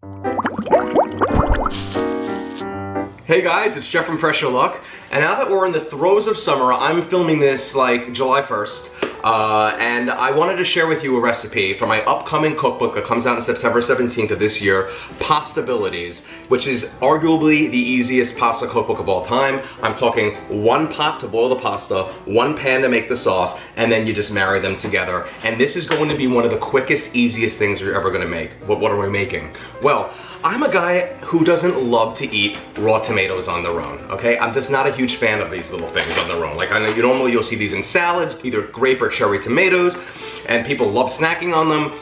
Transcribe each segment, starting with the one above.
Hey guys, it's Jeff from Pressure Luck, and now that we're in the throes of summer, I'm filming this like July 1st, and I wanted to share with you a recipe for my upcoming cookbook that comes out on September 17th of this year, Pastabilities, which is arguably the easiest pasta cookbook of all time. I'm talking one pot to boil the pasta, one pan to make the sauce, and then you just marry them together. And this is going to be one of the quickest, easiest things you're ever gonna make. What are we making? Well, I'm a guy who doesn't love to eat raw tomatoes on their own, okay? I'm just not a huge fan of these little things on their own. Like, I know you'll see these in salads, either grape or cherry tomatoes, and people love snacking on them.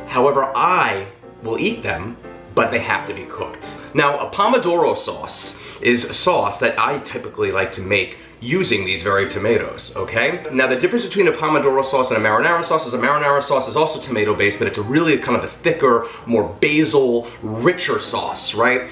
However, I will eat them, but they have to be cooked. Now, a Pomodoro sauce is a sauce that I typically like to make using these very tomatoes, okay? Now, the difference between a Pomodoro sauce and a marinara sauce is a marinara sauce is also tomato based, but it's a really kind of a thicker, more basil, richer sauce, right?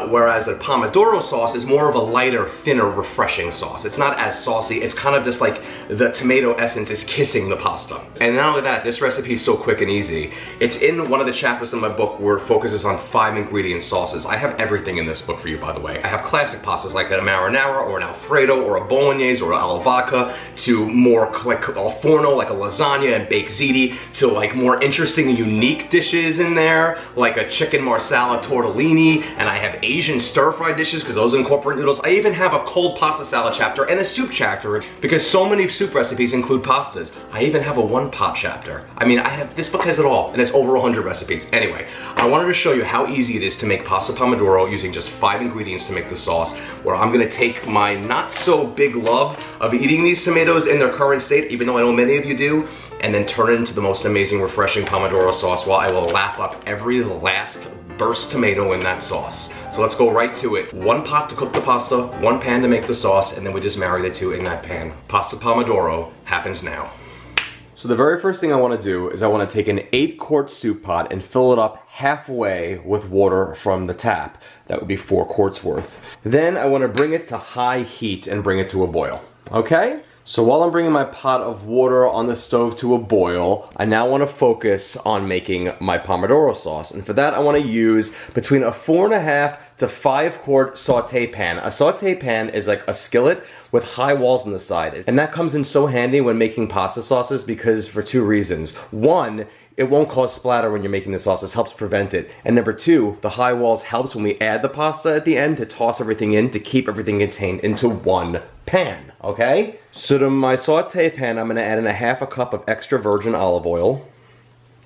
Whereas a Pomodoro sauce is more of a lighter, thinner, refreshing sauce. It's not as saucy, it's kind of just like the tomato essence is kissing the pasta. And not only that, this recipe is so quick and easy. It's in one of the chapters in my book where it focuses on 5 ingredient sauces. I have everything in this book for you, by the way. I have classic pastas like a marinara or an alfredo or a bolognese or alla vodka, to more like al forno, like a lasagna and baked ziti, to like more interesting and unique dishes in there, like a chicken marsala tortellini, and I have Asian stir-fry dishes because those incorporate noodles. I even have a cold pasta salad chapter and a soup chapter because so many soup recipes include pastas. I even have a one-pot chapter. I mean, this book has it all, and it's over 100 recipes. Anyway, I wanted to show you how easy it is to make pasta pomodoro using just 5 ingredients to make the sauce, where I'm gonna take my not so big love of eating these tomatoes in their current state, even though I know many of you do, and then turn it into the most amazing, refreshing Pomodoro sauce while I will lap up every last burst tomato in that sauce. So let's go right to it. 1 pot to cook the pasta, 1 pan to make the sauce, and then we just marry the 2 in that pan. Pasta Pomodoro happens now. So the very first thing I want to do is I want to take an 8-quart soup pot and fill it up halfway with water from the tap. That would be 4 quarts worth. Then I want to bring it to high heat and bring it to a boil. Okay? So while I'm bringing my pot of water on the stove to a boil, I now want to focus on making my Pomodoro sauce. And for that, I want to use between a 4.5 to 5 quart saute pan. A saute pan is like a skillet with high walls on the side. And that comes in so handy when making pasta sauces because for 2 reasons. 1, it won't cause splatter when you're making the sauce. This helps prevent it. And number 2, the high walls helps when we add the pasta at the end to toss everything in to keep everything contained into one pan, okay? So to my saute pan, I'm gonna add in a 1/2 cup of extra virgin olive oil.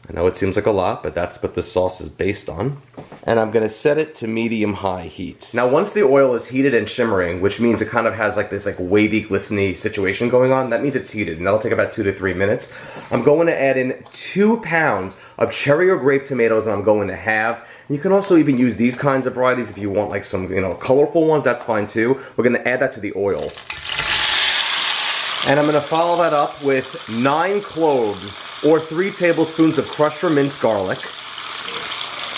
I know it seems like a lot, but that's what this sauce is based on. And I'm gonna set it to medium-high heat. Now once the oil is heated and shimmering, which means it kind of has like this like wavy, glistening situation going on, that means it's heated, and that'll take about 2 to 3 minutes. I'm going to add in 2 pounds of cherry or grape tomatoes, and I'm going to halve. You can also even use these kinds of varieties if you want like some, colorful ones, that's fine too. We're gonna add that to the oil. And I'm gonna follow that up with 9 cloves or 3 tablespoons of crushed or minced garlic,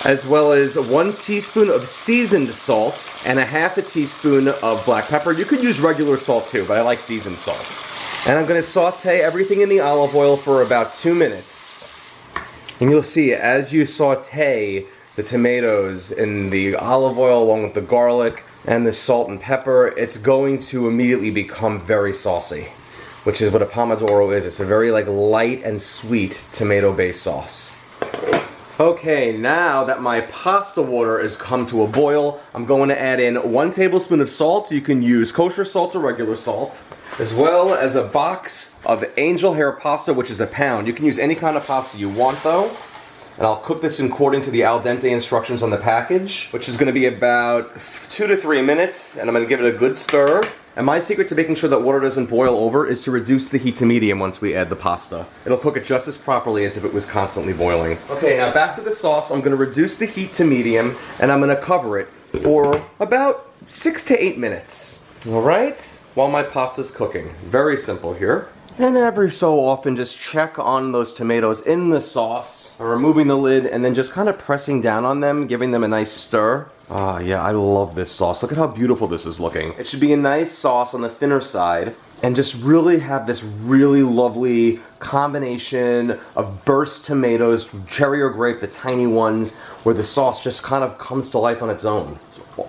as well as 1 teaspoon of seasoned salt and a 1/2 teaspoon of black pepper. You could use regular salt too, but I like seasoned salt. And I'm gonna saute everything in the olive oil for about 2 minutes. And you'll see as you saute the tomatoes in the olive oil along with the garlic and the salt and pepper, it's going to immediately become very saucy, which is what a Pomodoro is. It's a very light and sweet tomato-based sauce. Okay, now that my pasta water has come to a boil, I'm going to add in 1 tablespoon of salt. You can use kosher salt or regular salt, as well as a box of angel hair pasta, which is a pound. You can use any kind of pasta you want though. And I'll cook this according to the al dente instructions on the package, which is going to be about 2 to 3 minutes, and I'm going to give it a good stir. And my secret to making sure that water doesn't boil over is to reduce the heat to medium once we add the pasta. It'll cook it just as properly as if it was constantly boiling. Okay, now back to the sauce. I'm going to reduce the heat to medium, and I'm going to cover it for about 6 to 8 minutes. Alright? While my pasta's cooking. Very simple here. And every so often just check on those tomatoes in the sauce, removing the lid and then just kind of pressing down on them, giving them a nice stir. Ah, yeah, I love this sauce. Look at how beautiful this is looking. It should be a nice sauce on the thinner side. and just really have this really lovely combination of burst tomatoes, cherry or grape, the tiny ones, where the sauce just kind of comes to life on its own.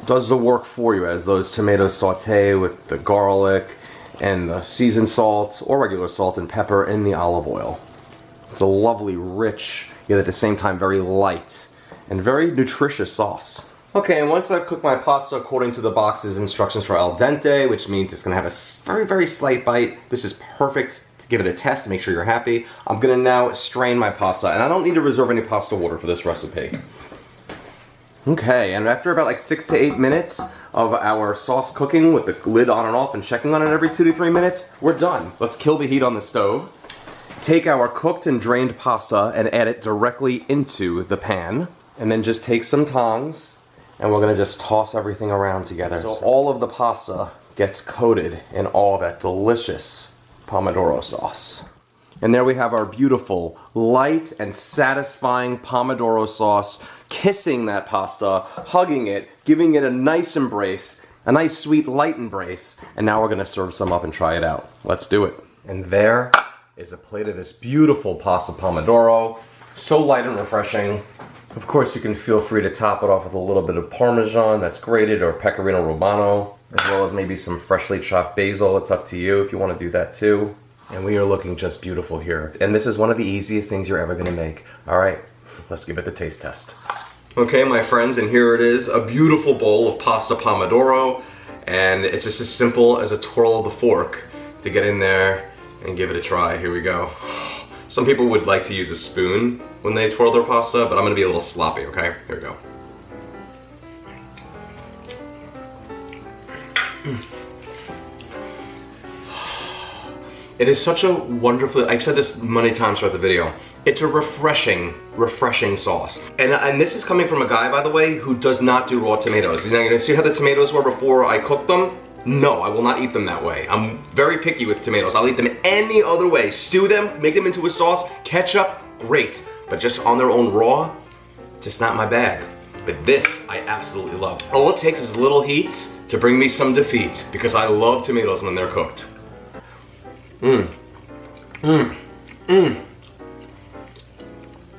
Does the work for you as those tomatoes saute with the garlic and the seasoned salt or regular salt and pepper in the olive oil. It's a lovely, rich, yet at the same time very light and very nutritious sauce. Okay, and once I've cooked my pasta according to the box's instructions for al dente, which means it's gonna have a very, very slight bite, this is perfect to give it a test to make sure you're happy. I'm gonna now strain my pasta, and I don't need to reserve any pasta water for this recipe. Okay, and after about like 6 to 8 minutes of our sauce cooking with the lid on and off and checking on it every 2 to 3 minutes, we're done. Let's kill the heat on the stove. Take our cooked and drained pasta and add it directly into the pan, and then just take some tongs, and we're gonna just toss everything around together. So all of the pasta gets coated in all that delicious Pomodoro sauce. And there we have our beautiful, light and satisfying Pomodoro sauce, kissing that pasta, hugging it, giving it a nice embrace, a nice sweet light embrace. And now we're gonna serve some up and try it out. Let's do it. And there is a plate of this beautiful pasta Pomodoro. So light and refreshing. Of course, you can feel free to top it off with a little bit of Parmesan that's grated or Pecorino Romano, as well as maybe some freshly chopped basil. It's up to you if you want to do that too. And we are looking just beautiful here. And this is one of the easiest things you're ever gonna make. All right, let's give it the taste test. Okay, my friends, and here it is, a beautiful bowl of pasta Pomodoro. And it's just as simple as a twirl of the fork to get in there and give it a try. Here we go. Some people would like to use a spoon when they twirl their pasta, but I'm gonna be a little sloppy, okay? Here we go. It is such a wonderful, I've said this many times throughout the video, it's a refreshing sauce. And this is coming from a guy, by the way, who does not do raw tomatoes. You know, you see how the tomatoes were before I cooked them? No, I will not eat them that way. I'm very picky with tomatoes. I'll eat them any other way. Stew them, make them into a sauce, ketchup, great. But just on their own raw, just not my bag. But this, I absolutely love. All it takes is a little heat to bring me some defeat, because I love tomatoes when they're cooked.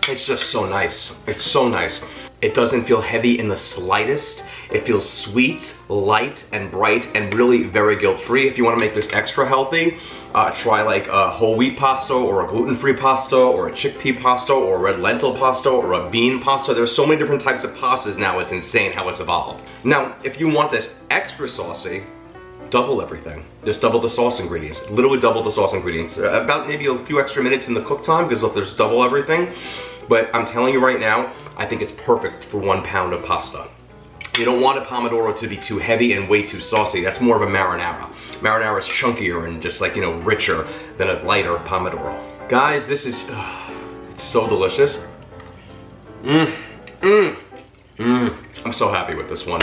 It's just so nice. It's so nice. It doesn't feel heavy in the slightest. It feels sweet, light, and bright, and really very guilt-free. If you want to make this extra healthy, try like a whole wheat pasta, or a gluten-free pasta, or a chickpea pasta, or a red lentil pasta, or a bean pasta. There's so many different types of pastas now, it's insane how it's evolved. Now, if you want this extra saucy, double everything. Just double the sauce ingredients. Literally double the sauce ingredients. About maybe a few extra minutes in the cook time, because if there's double everything. But I'm telling you right now, I think it's perfect for 1 pound of pasta. You don't want a Pomodoro to be too heavy and way too saucy. That's more of a marinara. Marinara is chunkier and just like, you know, richer than a lighter Pomodoro. Guys, this is, it's so delicious. I'm so happy with this one.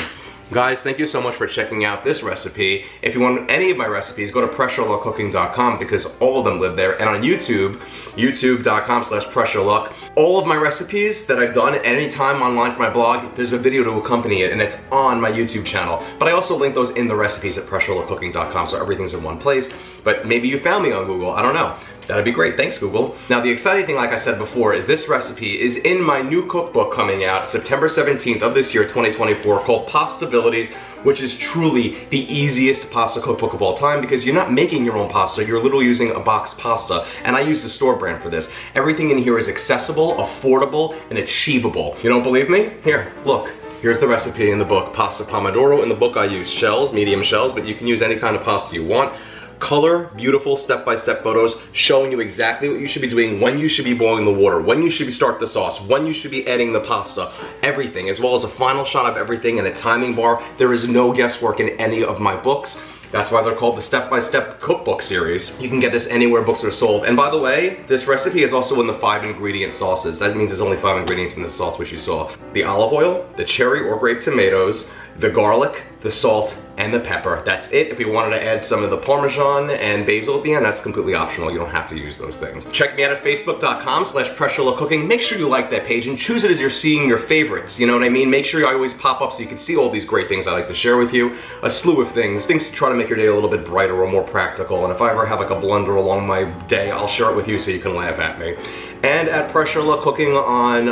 Guys, thank you so much for checking out this recipe. If you want any of my recipes, go to pressureluckcooking.com, because all of them live there. And on YouTube, youtube.com/pressureluck. All of my recipes that I've done at any time online for my blog, there's a video to accompany it, and it's on my YouTube channel. But I also link those in the recipes at pressureluckcooking.com, so everything's in one place. But maybe you found me on Google, I don't know. That'd be great, thanks Google. Now the exciting thing, like I said before, is this recipe is in my new cookbook coming out September 17th of this year, 2024, called Pastabilities, which is truly the easiest pasta cookbook of all time, because you're not making your own pasta, you're literally using a boxed pasta, and I use the store brand for this. Everything in here is accessible, affordable, and achievable. You don't believe me? Here, look. Here's the recipe in the book, Pasta Pomodoro. In the book I use shells, medium shells, but you can use any kind of pasta you want. Color, beautiful step-by-step photos showing you exactly what you should be doing, when you should be boiling the water, when you should start the sauce, when you should be adding the pasta, everything, as well as a final shot of everything and a timing bar. There is no guesswork in any of my books. That's why they're called the step-by-step cookbook series. You can get this anywhere books are sold. And by the way, this recipe is also in the 5-ingredient sauces. That means there's only 5 ingredients in this sauce, which you saw. The olive oil, the cherry or grape tomatoes, the garlic, the salt, and the pepper. That's it. If you wanted to add some of the Parmesan and basil at the end, that's completely optional. You don't have to use those things. Check me out at facebook.com/pressureluckcooking. Make sure you like that page and choose it as you're seeing your favorites. You know what I mean? Make sure you always pop up so you can see all these great things I like to share with you. A slew of things to try to make your day a little bit brighter or more practical. And if I ever have like a blunder along my day, I'll share it with you so you can laugh at me. And at Pressure Luck Cooking on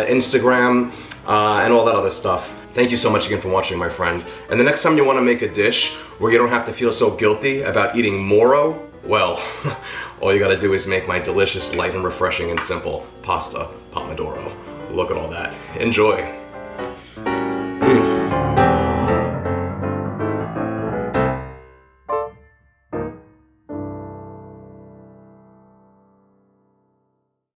Instagram and all that other stuff. Thank you so much again for watching, my friends. And the next time you want to make a dish where you don't have to feel so guilty about eating moro, well, all you gotta do is make my delicious, light and refreshing and simple pasta Pomodoro. Look at all that. Enjoy.